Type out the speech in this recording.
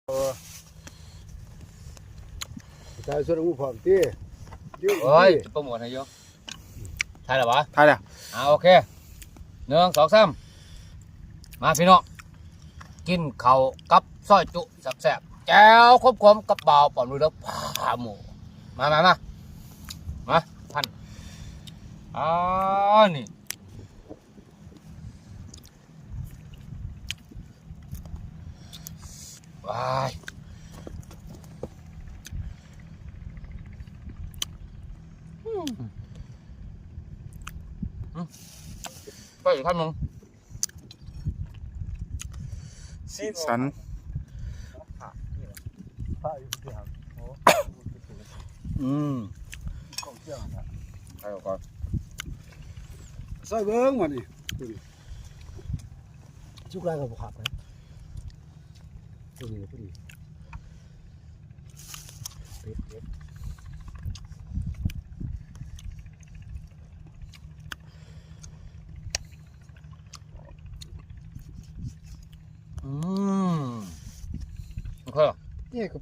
ใช่ส่วนงูผอมตีเฮ้ยจะโปรโมทให้โยถ่ายแล้ววะ ถ่ายแล้ว โอเค1 2 3มาพี่น้องกินข้าวกับซอยจุแซ่บๆแจ่วคมๆกับเบาปอมดูแล้วผาหมูมาพันนี่ว้ายไปอีกคำหนึ่ง สัน ไปก่อน ใส่เบิ้งมาดิชุกแรกกับผักนะพอดีเป็ดโอเค นี่ก็